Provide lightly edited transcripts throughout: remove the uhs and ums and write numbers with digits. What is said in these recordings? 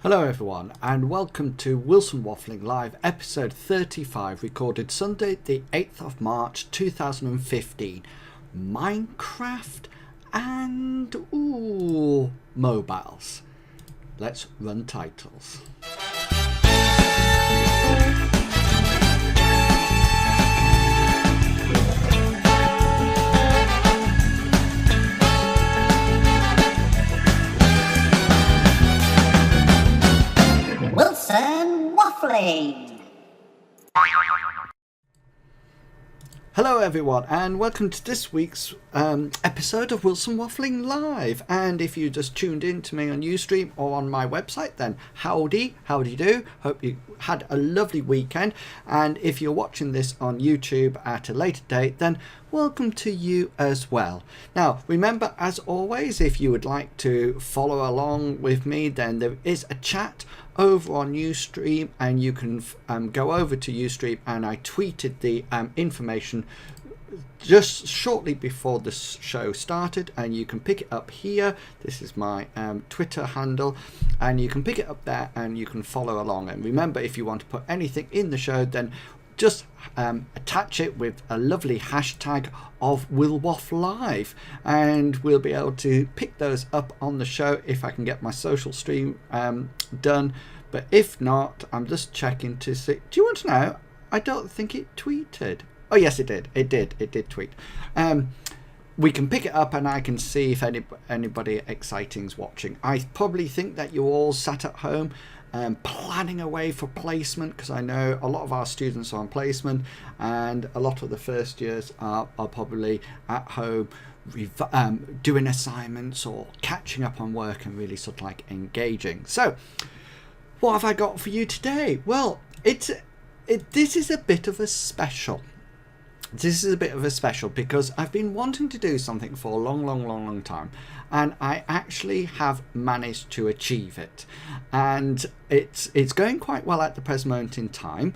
Hello everyone and welcome to Wilson Waffling Live episode 35, recorded Sunday the 8th of March 2015. Minecraft and mobiles. Let's run titles. Wilson Waffling. Hello everyone and welcome to this week's episode of Wilson Waffling Live. And if you just tuned in to me on Ustream or on my website, then howdy do. Hope you had a lovely weekend. And if you're watching this on YouTube at a later date, then welcome to you as well. Now remember, as always, if you would like to follow along with me, then there is a chat over on Ustream, and you can go over to Ustream, and I tweeted the information just shortly before the show started, and you can pick it up here. This is my Twitter handle, and you can pick it up there and you can follow along. And remember, if you want to put anything in the show, then just attach it with a lovely hashtag of wilwafflive, and we'll be able to pick those up on the show if I can get my social stream done. But if not, I'm just checking to see. Do you want to know? I don't think it tweeted. Oh yes, it did. It did tweet. We can pick it up and I can see if anybody exciting's watching. I probably think that you all sat at home planning away for placement, because I know a lot of our students are on placement and a lot of the first years are probably at home doing assignments or catching up on work and really sort of like engaging. So what have I got for you today? Well, this is a bit of a special. This is a bit of a special because I've been wanting to do something for a long time, and I actually have managed to achieve it, and it's going quite well at the present moment in time,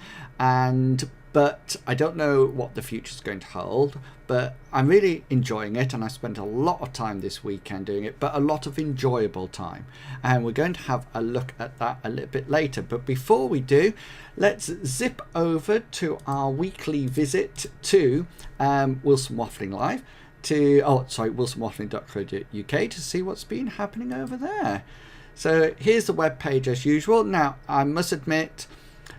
but I don't know what the future is going to hold, but I'm really enjoying it, and I spent a lot of time this weekend doing it, but a lot of enjoyable time, and we're going to have a look at that a little bit later. But before we do, let's zip over to our weekly visit to Wilson Waffling Live, wilsonwaffling.co.uk, to see what's been happening over there. So here's the webpage as usual. Now I must admit,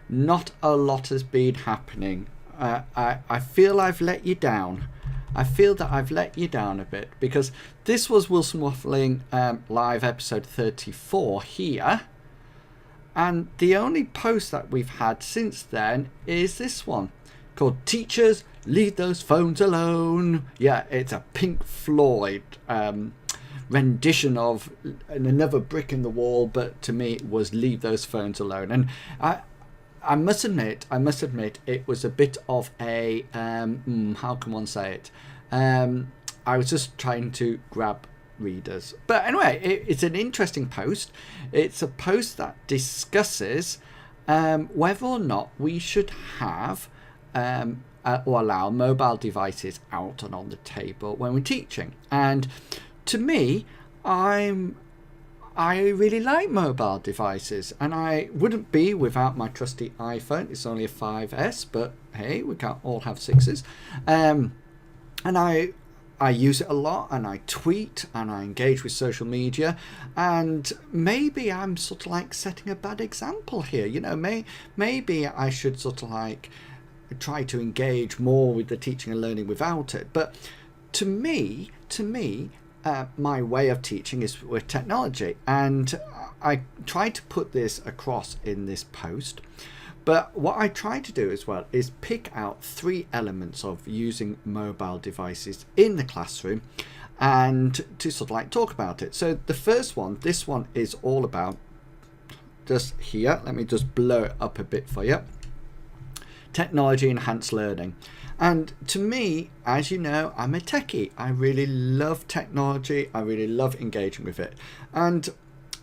not a lot has been happening. I feel I've let you down. I feel that I've let you down a bit, because this was Wilson Waffling Live episode 34 here, and the only post that we've had since then is this one called "Teachers, Leave Those Phones Alone." Yeah, it's a Pink Floyd rendition of Another Brick in the Wall, but to me it was "Leave Those Phones Alone." And I must admit, it was a bit of a, how can one say it? I was just trying to grab readers. But anyway, it's an interesting post. It's a post that discusses whether or not we should have or allow mobile devices out and on the table when we're teaching. And to me, I really like mobile devices, and I wouldn't be without my trusty iPhone. It's only a 5S, but hey, we can't all have 6s. And I use it a lot, and I tweet, and I engage with social media, and maybe I'm sort of like setting a bad example here. You know, maybe I should sort of like try to engage more with the teaching and learning without it. But to me, my way of teaching is with technology, and I tried to put this across in this post. But what I try to do as well is pick out 3 elements of using mobile devices in the classroom, and to sort of like talk about it. So the first one, this one is all about, just here, let me just blow it up a bit for you, technology enhanced learning. And to me, as you know, I'm a techie. I really love technology. I really love engaging with it. And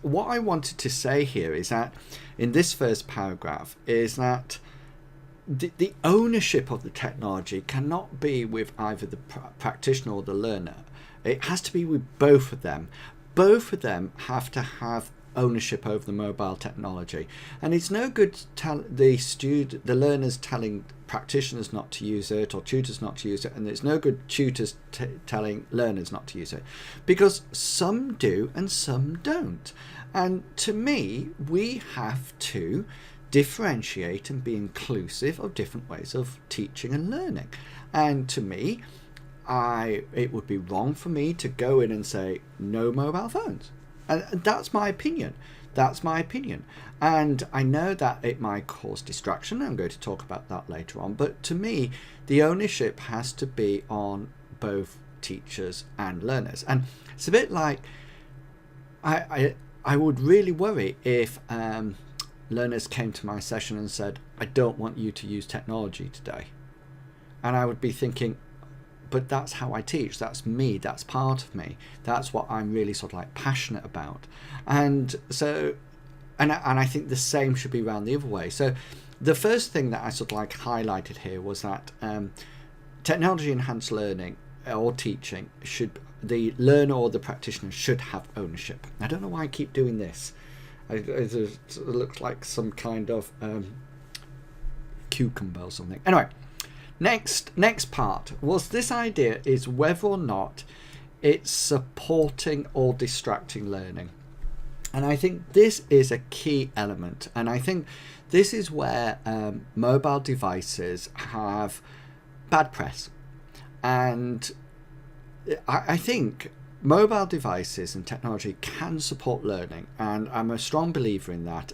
what I wanted to say here is that in this first paragraph is that the ownership of the technology cannot be with either the practitioner or the learner. It has to be with both of them. Both of them have to have ownership over the mobile technology. And it's no good the learners telling practitioners not to use it or tutors not to use it, and it's no good tutors telling learners not to use it, because some do and some don't. And to me, we have to differentiate and be inclusive of different ways of teaching and learning. And to me, it would be wrong for me to go in and say no mobile phones. And that's my opinion. That's my opinion. And I know that it might cause distraction. I'm going to talk about that later on. But to me, the ownership has to be on both teachers and learners. And it's a bit like, I would really worry if learners came to my session and said, I don't want you to use technology today. And I would be thinking, but that's how I teach. That's me. That's part of me. That's what I'm really sort of like passionate about. And so, and I think the same should be around the other way. So the first thing that I sort of like highlighted here was that technology enhanced learning or teaching the learner or the practitioner should have ownership. I don't know why I keep doing this. It looks like some kind of cucumber or something. Anyway, next part was this idea is whether or not it's supporting or distracting learning. And I think this is a key element. And I think this is where mobile devices have bad press. And I think mobile devices and technology can support learning, and I'm a strong believer in that,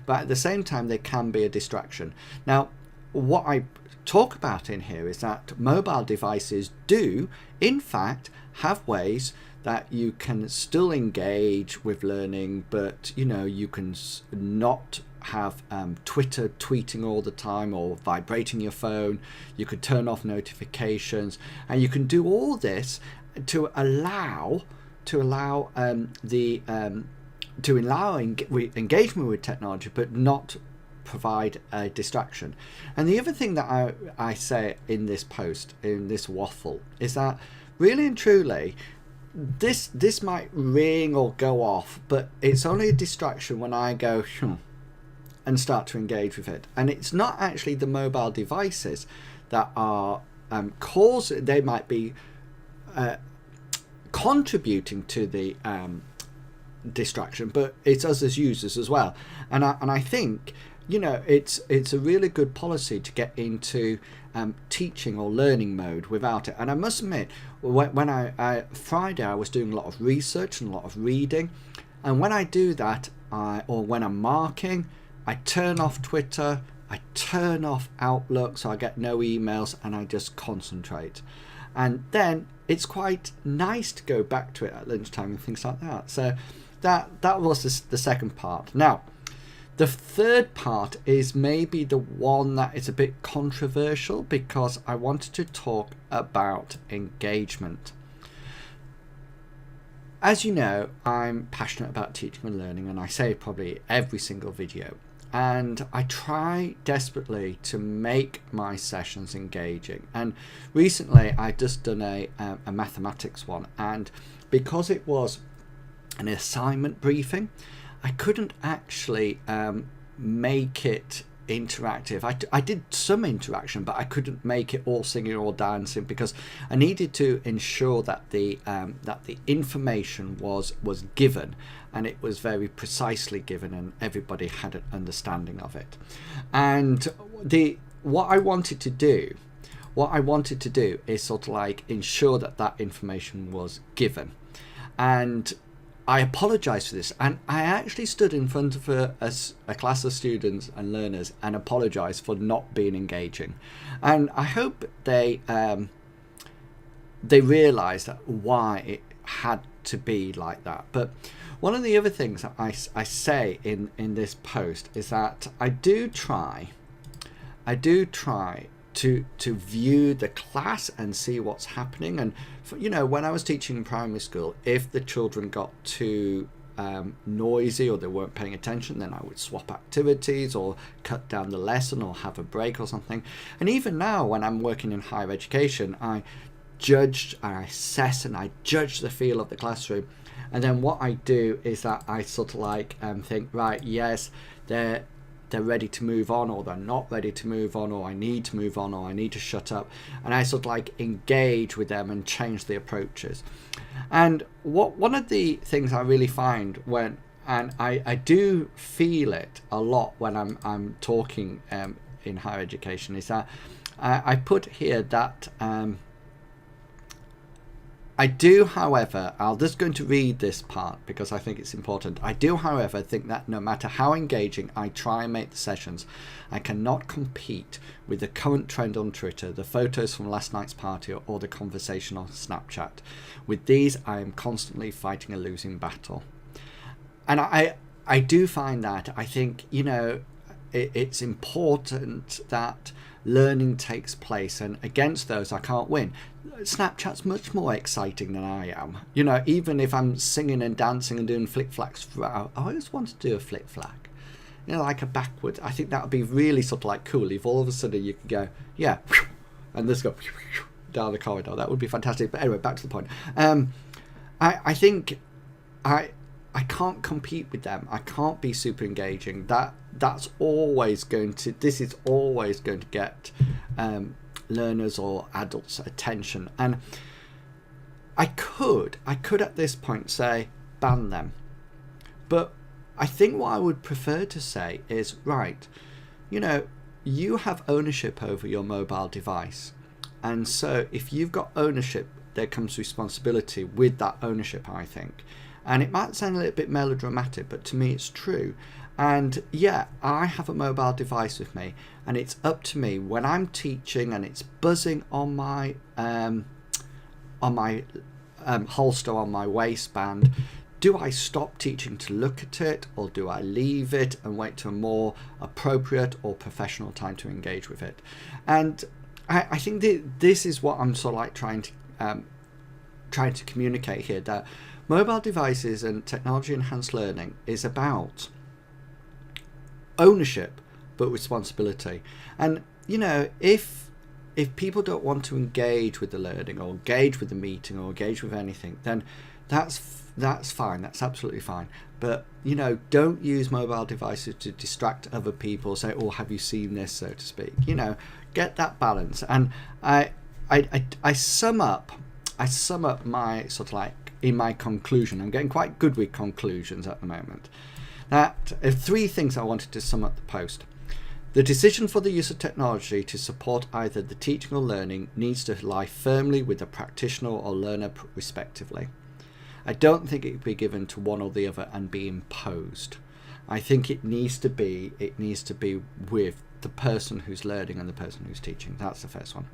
but at the same time they can be a distraction. Now, what I talk about in here is that mobile devices do in fact have ways that you can still engage with learning, but you can not have Twitter tweeting all the time or vibrating your phone. You could turn off notifications, and you can do all this to allow engagement with technology, but not provide a distraction. And the other thing that I say in this post, in this waffle, is that really and truly this might ring or go off, but it's only a distraction when I go and start to engage with it. And it's not actually the mobile devices that are they might be contributing to the distraction, but it's us as users as well. And I think it's a really good policy to get into teaching or learning mode without it. And I must admit, when I Friday I was doing a lot of research and a lot of reading, and when I do that, or when I'm marking, I turn off Twitter, I turn off Outlook, so I get no emails, and I just concentrate. And then it's quite nice to go back to it at lunchtime and things like that. So that was the second part. Now, the third part is maybe the one that is a bit controversial, because I wanted to talk about engagement. As you know, I'm passionate about teaching and learning, and I say probably every single video. And I try desperately to make my sessions engaging. And recently I've just done a mathematics one, and because it was an assignment briefing, I couldn't actually make it interactive. I did some interaction, but I couldn't make it all singing or dancing, because I needed to ensure that the information was given, and it was very precisely given, and everybody had an understanding of it. And what I wanted to do is sort of like ensure that information was given. And I apologise for this, and I actually stood in front of a class of students and learners and apologised for not being engaging. And I hope they realised why it had to be like that. But one of the other things that I say in this post is that I do try to view the class and see what's happening. And when I was teaching in primary school, if the children got too noisy or they weren't paying attention, then I would swap activities or cut down the lesson or have a break or something. And even now, when I'm working in higher education, I judge and I assess and I judge the feel of the classroom. And then what I do is that I sort of like think, right, yes, they're ready to move on, or they're not ready to move on, or I need to move on, or I need to shut up. And I sort of like engage with them and change the approaches. And one of the things I really find and I do feel it a lot when I'm talking in higher education, is that I put here that I do, however, I'm just going to read this part because I think it's important. I do, however, think that no matter how engaging I try and make the sessions, I cannot compete with the current trend on Twitter, the photos from last night's party, or the conversation on Snapchat. With these, I am constantly fighting a losing battle. And I do find that, I think, it's important that learning takes place, and against those I can't win. Snapchat's much more exciting than I am. Even if I'm singing and dancing and doing flick flacks throughout, I always want to do a flick flack, like a backward. I think that would be really sort of like cool if all of a sudden you could go, yeah, and just go down the corridor. That would be fantastic. But anyway, back to the point. I think I can't compete with them. I can't be super engaging. This is always going to get learners or adults' attention. And I could at this point say ban them. But I think what I would prefer to say is, right, you have ownership over your mobile device. And so if you've got ownership, there comes responsibility with that ownership, I think. And it might sound a little bit melodramatic, but to me it's true. And yeah, I have a mobile device with me, and it's up to me when I'm teaching and it's buzzing on my holster on my waistband. Do I stop teaching to look at it, or do I leave it and wait to a more appropriate or professional time to engage with it? And I think this is what I'm sort of like trying to communicate here, that mobile devices and technology enhanced learning is about ownership but responsibility. And if people don't want to engage with the learning, or engage with the meeting, or engage with anything, then that's fine, that's absolutely fine. But don't use mobile devices to distract other people, say, oh, have you seen this, so to speak. Get that balance. And I sum up my sort of like, in my conclusion, I'm getting quite good with conclusions at the moment. That 3 things I wanted to sum up the post. The decision for the use of technology to support either the teaching or learning needs to lie firmly with the practitioner or learner respectively. I don't think it could be given to one or the other and be imposed. I think it needs to be with the person who's learning and the person who's teaching. That's the first one.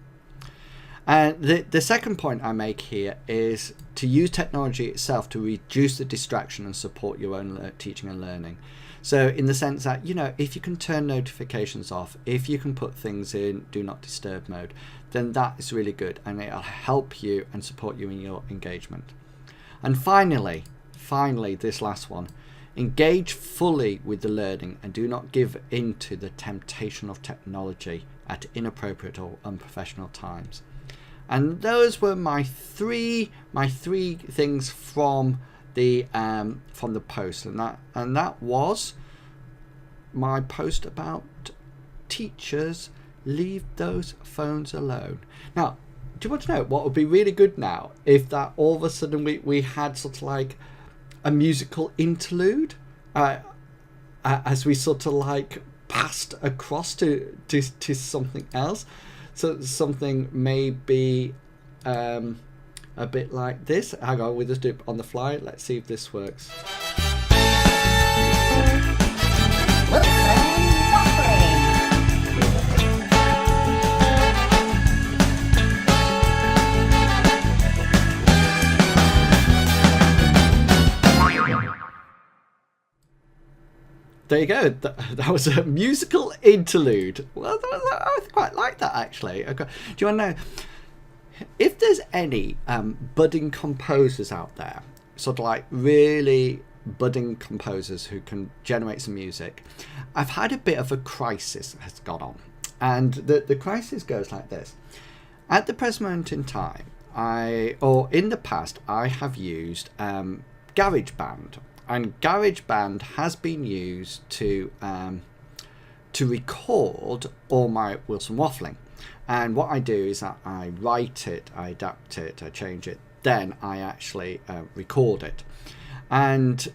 And the second point I make here is to use technology itself to reduce the distraction and support your own teaching and learning. So in the sense that, if you can turn notifications off, if you can put things in do not disturb mode, then that is really good, and it'll help you and support you in your engagement. And finally, this last one, engage fully with the learning and do not give in to the temptation of technology at inappropriate or unprofessional times. And those were my three things from the post, and that was my post about teachers. Leave those phones alone. Now, do you want to know what would be really good now? If that all of a sudden we had sort of like a musical interlude as we sort of like passed across to something else. So something maybe a bit like this. Hang on, we'll just do it on the fly. Let's see if this works. There you go. That was a musical interlude. Well, I quite like that, actually. Okay. Do you want to know if there's any budding composers out there, sort of like really budding composers who can generate some music? I've had a bit of a crisis has gone on, and the crisis goes like this. At the present moment in time, in the past, I have used GarageBand, and GarageBand has been used to record all my Wilson waffling. And what I do is that I write it, I adapt it, I change it, then I actually record it. And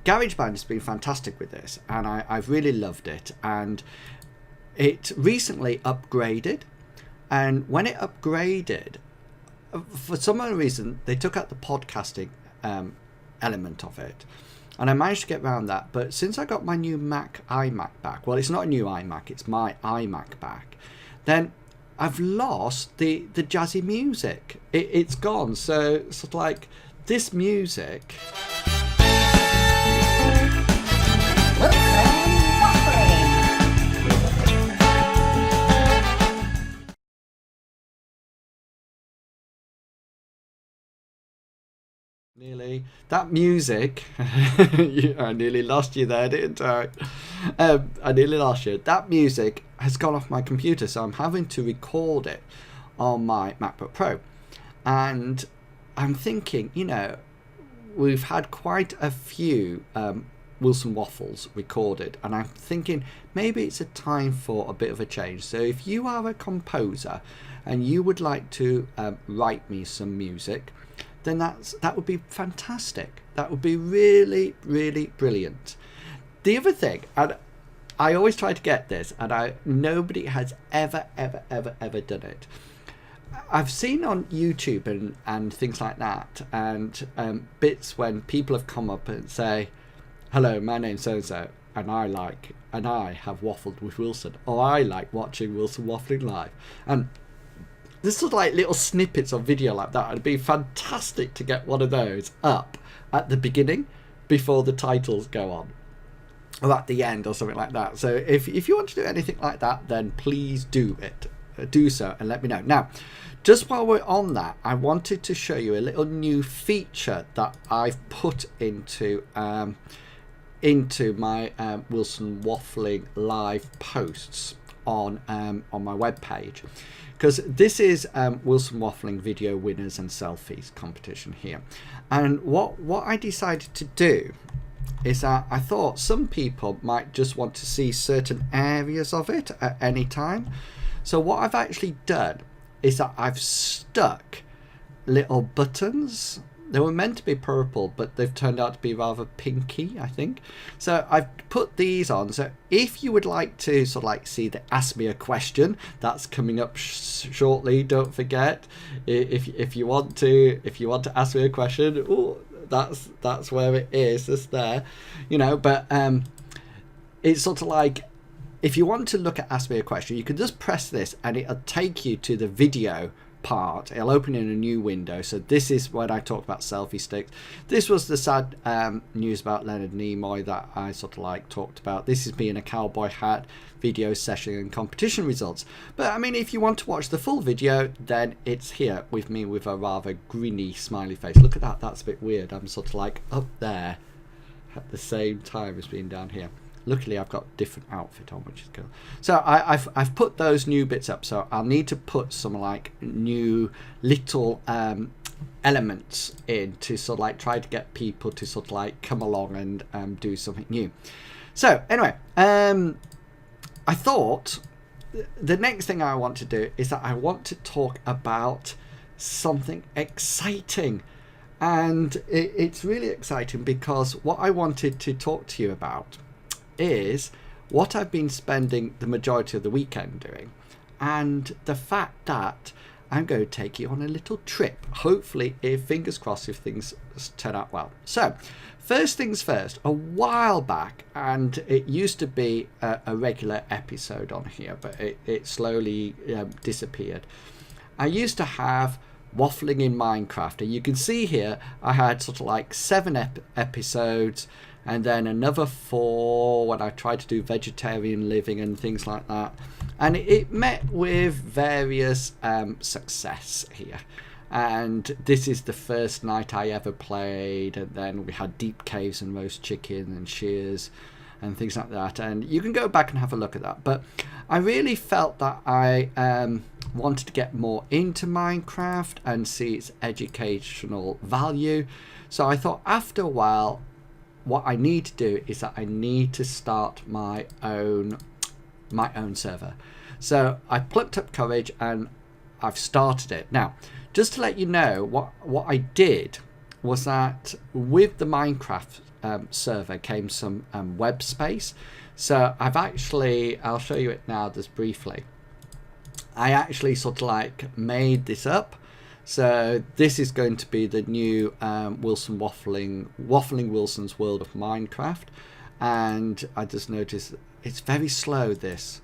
GarageBand has been fantastic with this, and I've really loved it. And it recently upgraded, and when it upgraded, for some other reason, they took out the podcasting element of it. And I managed to get around that. But since I got my new iMac back, well, it's not a new iMac, it's my iMac back, then I've lost the jazzy music. It's gone. So sort of like this music. Nearly. That music, I nearly lost you there, didn't I? I nearly lost you. That music has gone off my computer, so I'm having to record it on my MacBook Pro. And I'm thinking, we've had quite a few Wilson Waffles recorded, and I'm thinking maybe it's a time for a bit of a change. So if you are a composer and you would like to write me some music, then that would be fantastic. That would be really, really brilliant. The other thing, and I always try to get this, and nobody has ever done it. I've seen on YouTube and things like that, and bits when people have come up and say, "Hello, my name's so-and-so, and I have waffled with Wilson, or I like watching Wilson Waffling Live." And there's sort of like little snippets of video like that. It'd be fantastic to get one of those up at the beginning before the titles go on, or at the end, or something like that. So if you want to do anything like that, then please do it. Do so and let me know. Now, just while we're on that, I wanted to show you a little new feature that I've put into my Wilson Waffling Live posts on my webpage. Because this is Wilson Waffling Video Winners and Selfies competition here. And what I decided to do is that I thought some people might just want to see certain areas of it at any time. So what I've actually done is that I've stuck little buttons. They were meant to be purple, but they've turned out to be rather pinky, I think. So I've put these on. So if you would like to sort of like see the Ask Me a Question, that's coming up shortly. Don't forget, if you want to ask me a question, ooh, that's where it is. It's there, But it's sort of like, if you want to look at Ask Me a Question, you can just press this, and it'll take you to the video part. It'll open in a new window. So this is when I talk about selfie sticks. This was the sad news about Leonard Nimoy that I sort of like talked about. This is me in a cowboy hat, video session and competition results. But I mean, if you want to watch the full video, then it's here with me with a rather grinny smiley face. Look at that. That's a bit weird. I'm sort of like up there at the same time as being down here. Luckily, I've got a different outfit on, which is cool. So I've put those new bits up. So I'll need to put some like new little elements in to sort of like try to get people to sort of like come along and do something new. So anyway, I thought the next thing I want to do is that I want to talk about something exciting. And it's really exciting because what I wanted to talk to you about is what I've been spending the majority of the weekend doing, and the fact that I'm going to take you on a little trip, hopefully, if fingers crossed, if things turn out well. So first things first, a while back, and it used to be a regular episode on here, but it slowly disappeared. I used to have Waffling in Minecraft, and you can see here I had sort of like 7 episodes, and then another 4 when I tried to do vegetarian living and things like that. And it met with various success here. And this is the first night I ever played. And then we had Deep Caves and Roast Chicken and Shears. and things like that, and you can go back and have a look at that. But I really felt that I wanted to get more into Minecraft and see its educational value. So I thought after a while, what I need to do is that I need to start my own server. So I plucked up courage and I've started it. Now, just to let you know, what I did was that with the Minecraft server came some web space. So I'll show you it now just briefly. I actually sort of like made this up. So this is going to be the new Waffling Wilson's World of Minecraft. And I just noticed it's very slow, this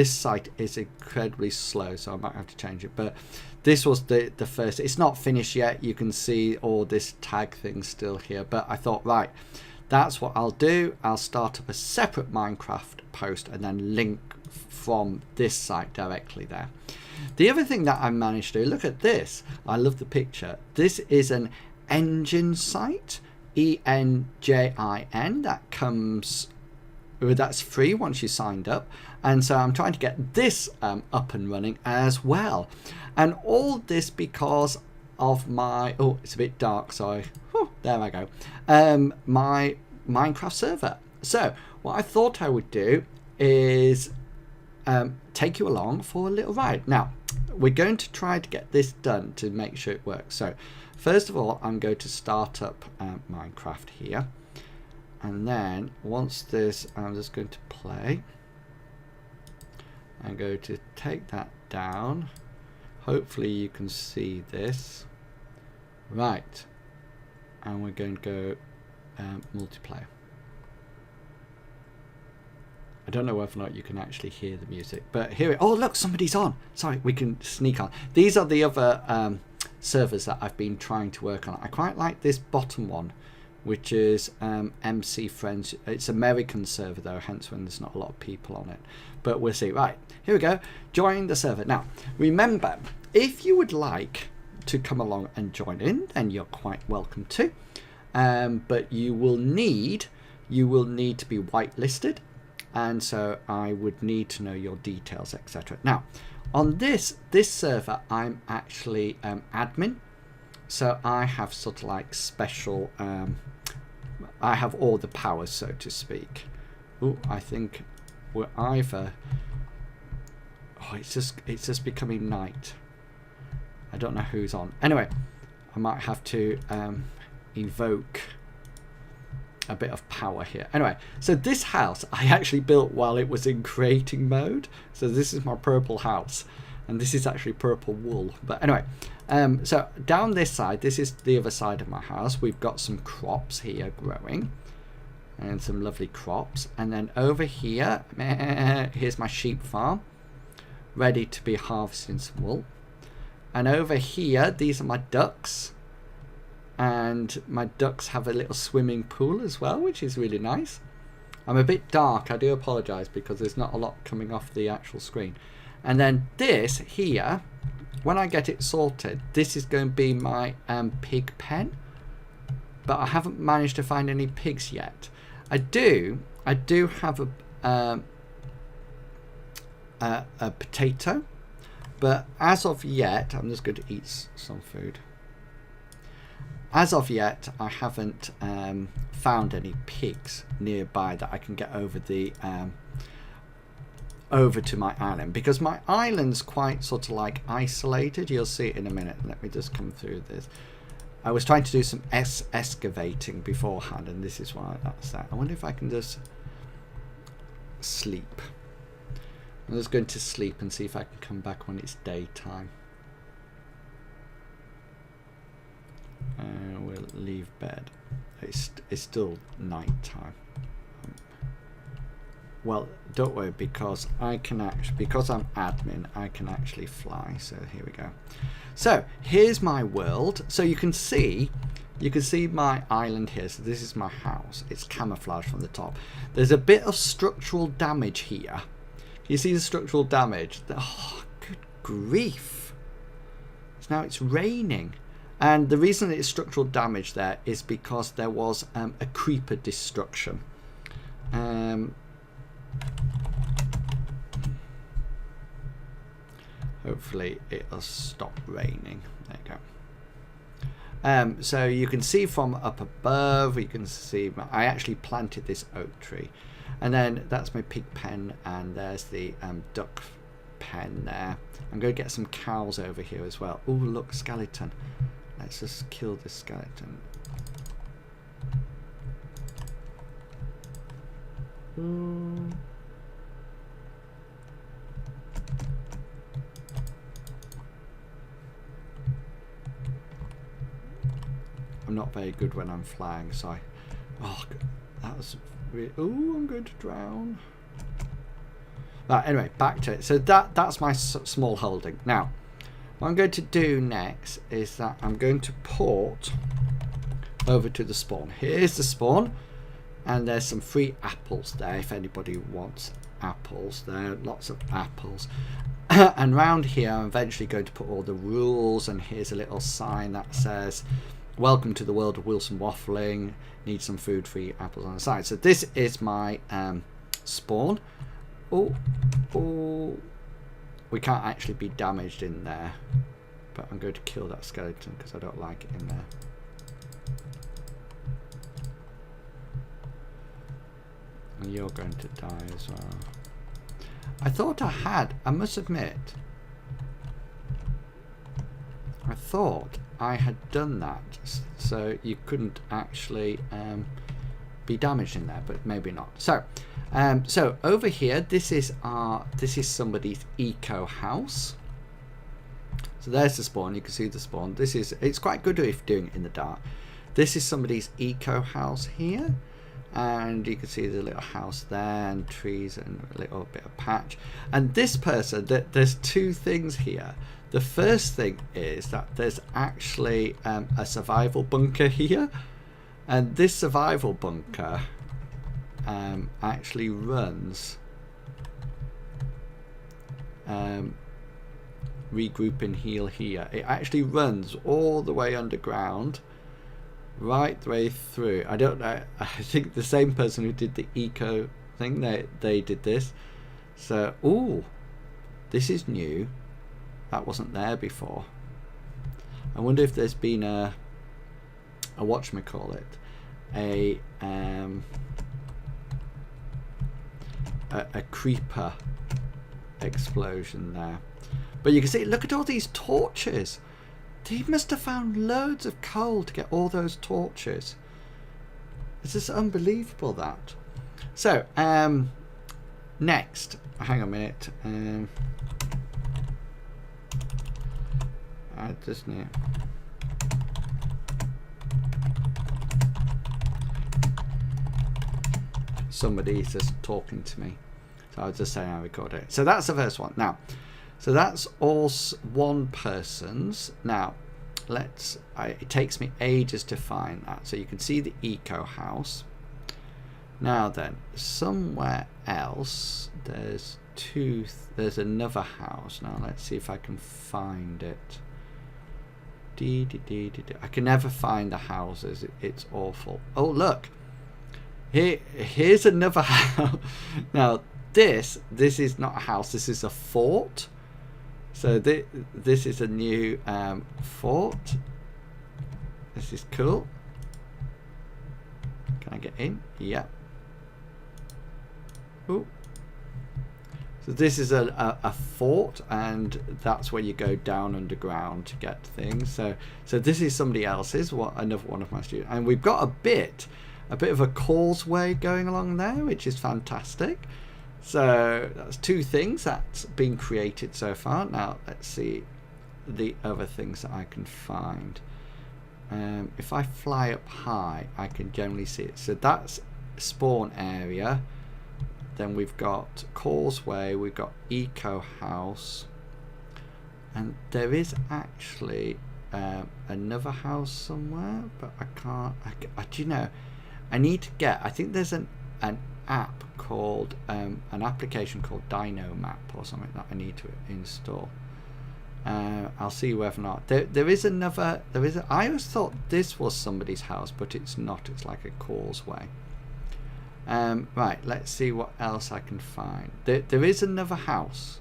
site is incredibly slow, so I might have to change it. But this was the first. It's not finished yet. You can see all this tag thing still here. But I thought, right, that's what I'll do. I'll start up a separate Minecraft post and then link from this site directly there. The other thing that I managed to do, look at this. I love the picture. This is an engine site, ENJIN, that's free once you signed up. And so I'm trying to get this up and running as well. And all this because of my, oh, it's a bit dark, sorry. Whew, there I go. My Minecraft server. So what I thought I would do is take you along for a little ride. Now, we're going to try to get this done to make sure it works. So first of all, I'm going to start up Minecraft here. And then once this, I'm just going to play. I'm going to take that down. Hopefully you can see this. Right. And we're going to go multiplayer. I don't know whether or not you can actually hear the music, but here oh look, somebody's on. Sorry, we can sneak on. These are the other servers that I've been trying to work on. I quite like this bottom one, which is MC Friends. It's American server though, hence when there's not a lot of people on it. But we'll see. Right, here we go. Join the server. Now, remember, if you would like to come along and join in, then you're quite welcome to. But you will need to be whitelisted. And so I would need to know your details, etc. Now, on this server, I'm actually admin. So I have sort of like special, I have all the powers, so to speak. Oh, I think we're either, oh, it's just becoming night. I don't know who's on. Anyway, I might have to evoke a bit of power here. Anyway, so this house I actually built while it was in creating mode. So this is my purple house, and this is actually purple wool. But anyway, so down this side, this is the other side of my house. We've got some crops here growing, and some lovely crops. And then over here, here's my sheep farm, ready to be harvesting some wool. And over here, these are my ducks. And my ducks have a little swimming pool as well, which is really nice. I'm a bit dark, I do apologise, because there's not a lot coming off the actual screen. And then this here, when I get it sorted, this is going to be my pig pen. But I haven't managed to find any pigs yet. I do have a potato, but as of yet, I'm just going to eat some food. As of yet, I haven't found any pigs nearby that I can get over the over to my island, because my island's quite sort of like isolated. You'll see it in a minute. Let me just come through this. I was trying to do some excavating beforehand, and this is why that's that. I wonder if I can just sleep. I'm just going to sleep and see if I can come back when it's daytime. We'll leave bed. It's still night time. Well, don't worry, because I can actually, because I'm admin, I can actually fly. So here we go. So here's my world. So you can see my island here. So this is my house. It's camouflaged from the top. There's a bit of structural damage here. You see the structural damage? Oh, good grief! So now it's raining. And the reason it's structural damage there is because there was a creeper destruction. Hopefully it'll stop raining. There you go. So you can see from up above, you can see I actually planted this oak tree, and then that's my pig pen, and there's the duck pen there. I'm going to get some cows over here as well. Oh, look, skeleton. Let's just kill this skeleton. I'm not very good when I'm flying, so that was really, I'm going to drown. Right, anyway, back to it. So that's my small holding. Now, what I'm going to do next is that I'm going to port over to the spawn. Here's the spawn, and there's some free apples there if anybody wants apples. There are lots of apples. And round here, I'm eventually going to put all the rules, and here's a little sign that says, "Welcome to the world of Wilson Waffling. Need some food, free apples on the side." So this is my spawn. Oh, we can't actually be damaged in there, but I'm going to kill that skeleton because I don't like it in there. And you're going to die as well. I thought I must admit, I thought I had done that so you couldn't actually be damaged in there, but maybe not. So so over here, this is somebody's eco house. So there's the spawn. You can see the spawn. It's quite good if doing it in the dark. This is somebody's eco house here, and you can see the little house there and trees and a little bit of patch. And this person, there's two things here. The first thing is that there's actually a survival bunker here, and this survival bunker actually runs regroup and heal here. It actually runs all the way underground, right the way through. I don't know, I think the same person who did the eco thing, they did this. So, ooh, this is new. That wasn't there before. I wonder if there's been a whatchamacallit, a creeper explosion there. But you can see, look at all these torches. They must have found loads of coal to get all those torches. It's just unbelievable, that. So, next, hang on a minute. I just need. Somebody's just talking to me, so I was just saying I record it. So that's the first one. Now, so that's all one person's. Now, it takes me ages to find that. So you can see the eco house. Now then, somewhere else there's another house. Now let's see if I can find it. I can never find the houses. It's awful. Oh, look. Here's another house. Now, this is not a house. This is a fort. So this is a new fort. This is cool. Can I get in? Yeah. Ooh. So this is a fort, and that's where you go down underground to get things. So this is somebody else's. Another one of my students, and we've got a bit of a causeway going along there, which is fantastic. So that's two things that's been created so far. Now let's see the other things that I can find. If I fly up high, I can generally see it. So that's spawn area. Then we've got causeway, we've got eco house, and there is actually another house somewhere, but I can't. Do you know? I need to get. I think there's an app called an application called Dino Map or something that I need to install. I'll see whether or not there is another. I always thought this was somebody's house, but it's not. It's like a causeway. Right, let's see what else I can find. There is another house.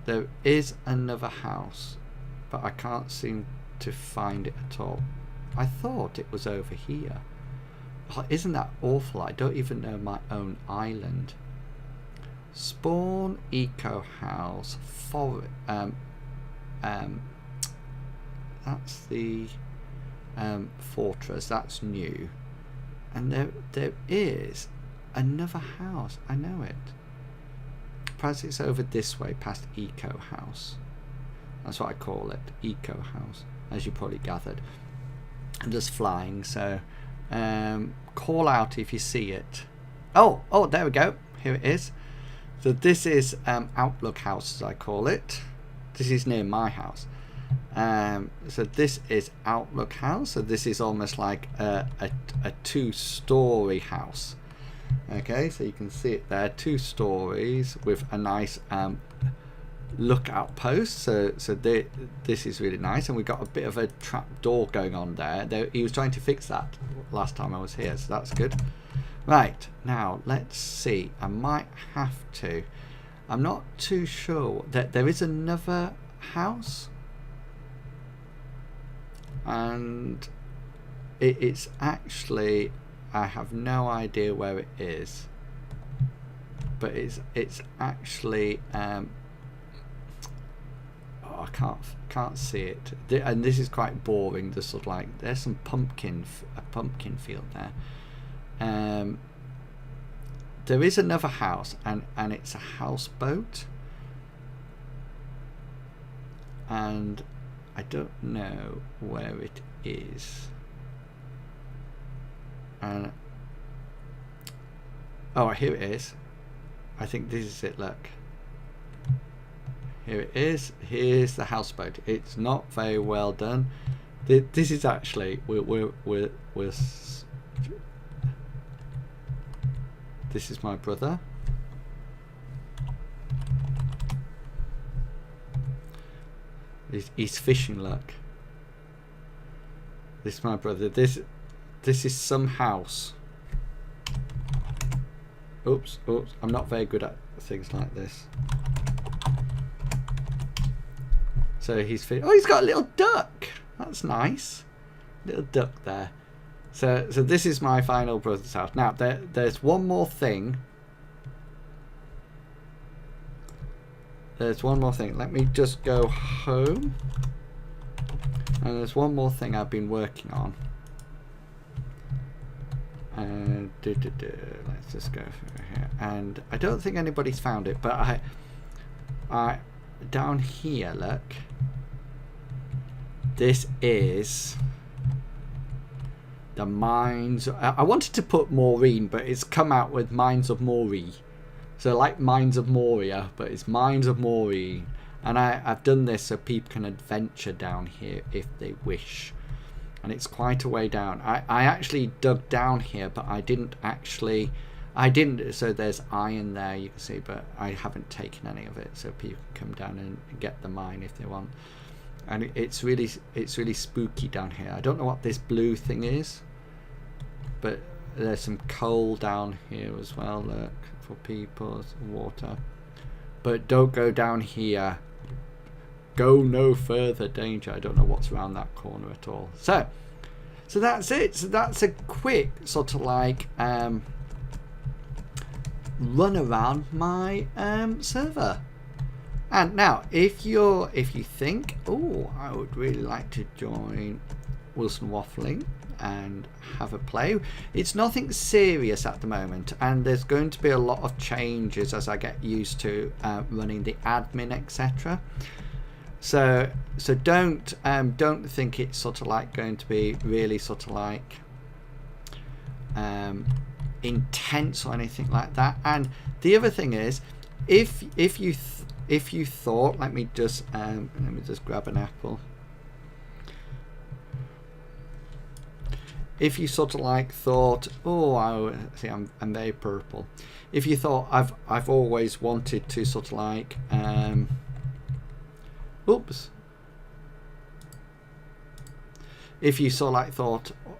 There is another house, but I can't seem to find it at all. I thought it was over here. Oh, isn't that awful? I don't even know my own island. Spawn eco house for that's the fortress. That's new. And there is another house. I know it. Perhaps it's over this way past Eco House. That's what I call it. Eco House, as you probably gathered. I'm just flying, so call out if you see it. Oh, there we go. Here it is. So this is Outlook House, as I call it. This is near my house. So this is Outlook House. So this is almost like a two-story house. Okay, so you can see it there, 2 stories with a nice lookout post. So this is really nice, and we've got a bit of a trap door going on there. He was trying to fix that last time I was here, so that's good. Right, now let's see. I might have to. I'm not too sure that there is another house. And it's actually, I have no idea where it is, but it's actually I can't see it, and this is quite boring. Just sort of like, there's some pumpkin field there. There is another house, and it's a houseboat, and I don't know where it is. And oh, here it is. I think this is it. Look, here it is. Here's the houseboat. It's not very well done. This is actually this is my brother. He's fishing. Look, this is my brother. This is some house. Oops. I'm not very good at things like this. So he's fishing. Oh, he's got a little duck. That's nice. Little duck there. So this is my final brother's house. Now there's one more thing. There's one more thing. Let me just go home. And there's one more thing I've been working on. Let's just go through here. And I don't think anybody's found it, but I down here, look. This is the mines. I wanted to put Maureen, but it's come out with Mines of Maury. So like Mines of Moria, but it's Mines of Maureen. And I've done this so people can adventure down here if they wish. And it's quite a way down. I actually dug down here, but I didn't. So there's iron there, you can see, but I haven't taken any of it, so people can come down and get the mine if they want. And it's really spooky down here. I don't know what this blue thing is, but there's some coal down here as well. Look, for people, water. But don't go down here. Go no further, danger. I don't know what's around that corner at all. So that's it. So that's a quick sort of like run around my server. And now, if you think, oh, I would really like to join Wilson Waffling and have a play. It's nothing serious at the moment, and there's going to be a lot of changes as I get used to running the admin, etc. So don't think it's sort of like going to be really sort of like intense or anything like that. And the other thing is, if you thought, let me just grab an apple. If you sort of like thought, oh, I'm very purple. If you thought I've always wanted to sort of like if you sort of like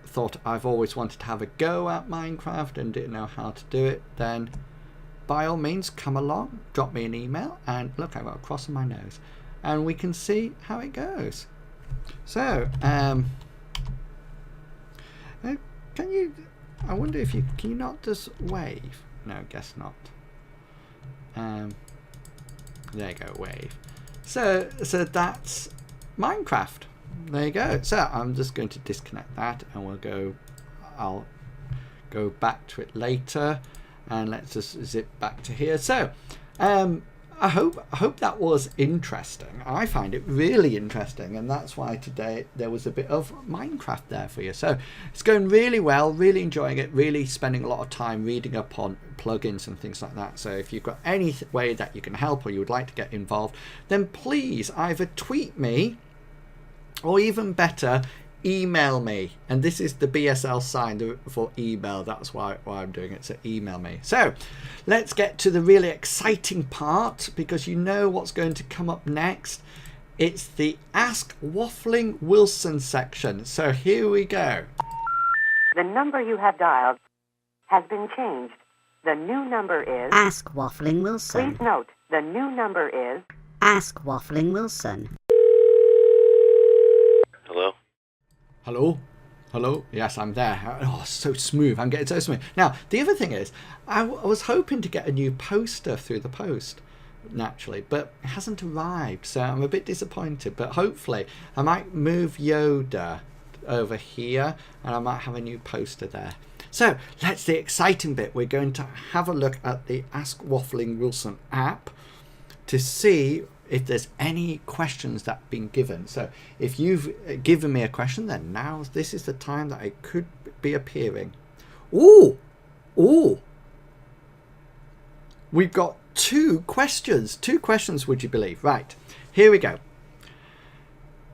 thought I've always wanted to have a go at Minecraft and didn't know how to do it, then by all means come along, drop me an email, and look, I've got a cross on my nose, and we can see how it goes. So can you, I wonder if you can you not just wave? No, guess not. There you go, wave. So that's Minecraft. There you go. So I'm just going to disconnect that, and I'll go back to it later, and let's just zip back to here. So I hope that was interesting. I find it really interesting, and that's why today there was a bit of Minecraft there for you. So it's going really well, really enjoying it, really spending a lot of time reading up on plugins and things like that. So if you've got any way that you can help, or you would like to get involved, then please either tweet me, or even better, email me. And this is the BSL sign for email. That's why I'm doing it. So email me. So let's get to the really exciting part, because you know what's going to come up next. It's the Ask Waffling Wilson section. So here we go. The number you have dialed has been changed. The new number is... Ask Waffling Wilson. Please note, the new number is... Ask Waffling Wilson. Hello? Hello? Hello? Yes, I'm there. Oh, so smooth. I'm getting so smooth. Now, the other thing is, I was hoping to get a new poster through the post, naturally, but it hasn't arrived, so I'm a bit disappointed. But hopefully, I might move Yoda over here, and I might have a new poster there. So, that's the exciting bit. We're going to have a look at the Ask Waffling Wilson app to see if there's any questions that have been given. So if you've given me a question, then now this is the time that it could be appearing. Ooh, we've got two questions, would you believe? Right, here we go.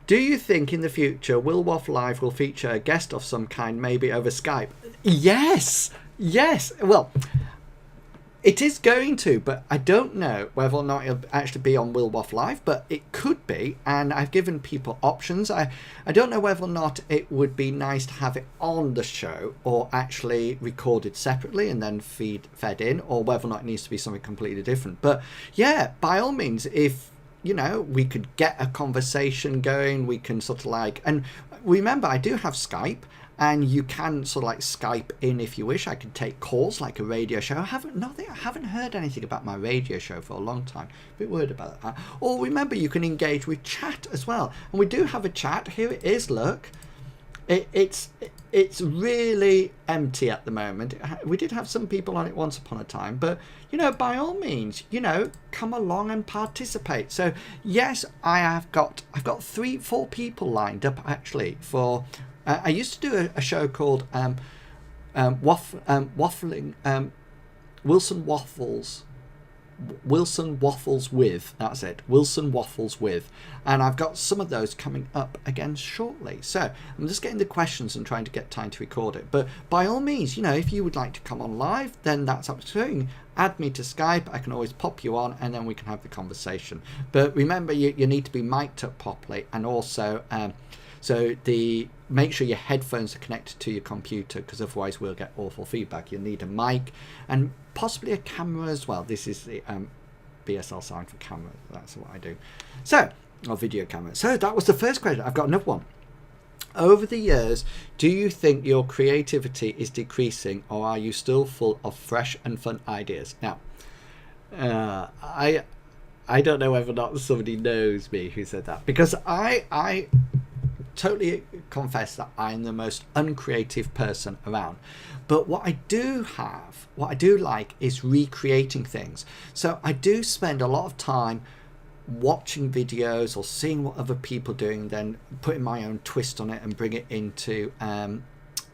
Do you think in the future wilwafflive will feature a guest of some kind, maybe over Skype? Yes. Well, it is going to, but I don't know whether or not it'll actually be on wilwafflive, but it could be, and I've given people options. I don't know whether or not it would be nice to have it on the show, or actually recorded separately and then fed in, or whether or not it needs to be something completely different. But yeah, by all means, if we could get a conversation going, we can sort of like, and remember, I do have Skype, and you can sort of like Skype in if you wish. I can take calls like a radio show. I haven't heard anything about my radio show for a long time. A bit worried about that. Or remember, you can engage with chat as well. And we do have a chat. Here it is, look. It's really empty at the moment. We did have some people on it once upon a time, but by all means, come along and participate. So yes, I've got 3-4 people lined up actually for. I used to do a show called Waffling Wilson Waffles with. That's it. Wilson Waffles with. And I've got some of those coming up again shortly. So I'm just getting the questions and trying to get time to record it. But by all means, if you would like to come on live, then that's up to you. Add me to Skype. I can always pop you on, and then we can have the conversation. But remember, you need to be mic'd up properly, and also make sure your headphones are connected to your computer, because otherwise we'll get awful feedback. You'll need a mic and possibly a camera as well. This is the BSL sign for camera. That's what I do. So, or video camera. So that was the first question. I've got another one. Over the years, do you think your creativity is decreasing, or are you still full of fresh and fun ideas? Now, I don't know whether or not somebody knows me who said that, because I totally confess that I'm the most uncreative person around. But what I do like is recreating things. So I do spend a lot of time watching videos or seeing what other people are doing, then putting my own twist on it and bring it into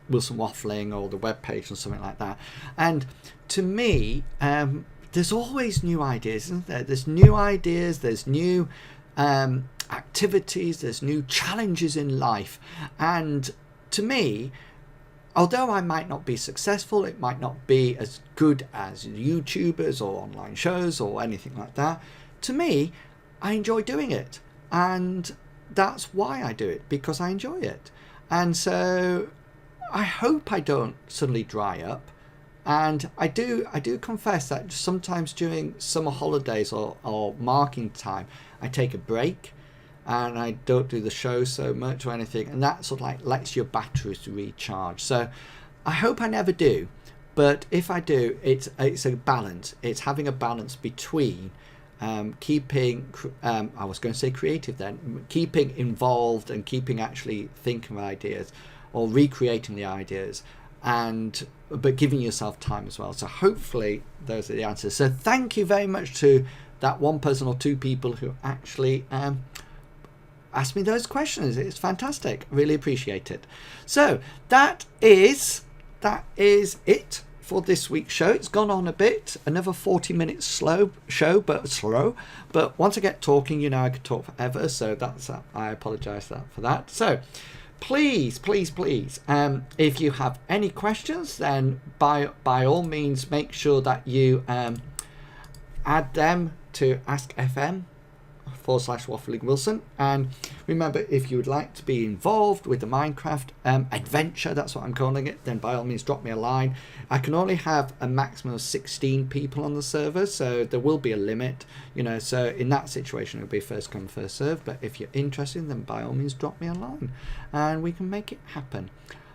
Wilson Waffling or the webpage or something like that. And to me, there's always new ideas, isn't there? There's new ideas, there's new activities, there's new challenges in life. And to me, although I might not be successful, it might not be as good as YouTubers or online shows or anything like that, to me, I enjoy doing it. And that's why I do it, because I enjoy it. And so I hope I don't suddenly dry up. And I do confess that sometimes during summer holidays or marking time, I take a break and I don't do the show so much or anything, and that sort of like lets your batteries recharge. So I hope I never do, but if I do, it's a balance. It's having a balance between keeping, I was going to say creative then, keeping involved and keeping actually thinking of ideas or recreating the ideas, but giving yourself time as well. So hopefully those are the answers. So thank you very much to that one person or two people who actually asked me those questions. It's fantastic. Really appreciate it. So that is it for this week's show. It's gone on a bit, another 40 minutes slow. But once I get talking, I could talk forever. So I apologize for that. So please, if you have any questions, then by all means make sure that you add them to askfm/Waffling Wilson. And remember, if you would like to be involved with the Minecraft adventure, that's what I'm calling it, then by all means drop me a line. I can only have a maximum of 16 people on the server, so there will be a limit, so in that situation it'll be first come first serve. But if you're interested, then by all means drop me a line and we can make it happen.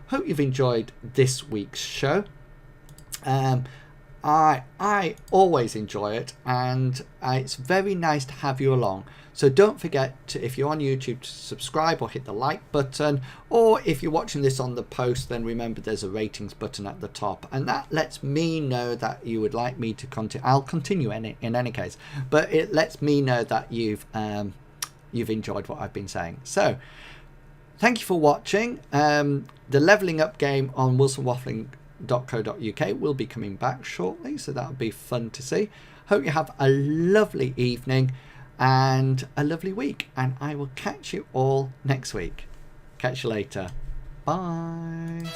Hope you've enjoyed this week's show. I always enjoy it, and it's very nice to have you along. So don't forget to, if you're on YouTube, to subscribe or hit the like button, or if you're watching this on the post, then remember there's a ratings button at the top, and that lets me know that you would like me to continue. I'll continue in any case, but it lets me know that you've enjoyed what I've been saying. So thank you for watching. The leveling up game on wilsonwaffling.co.uk will be coming back shortly, so that'll be fun to see. Hope you have a lovely evening and a lovely week, and I will catch you all next week. Catch you later. Bye.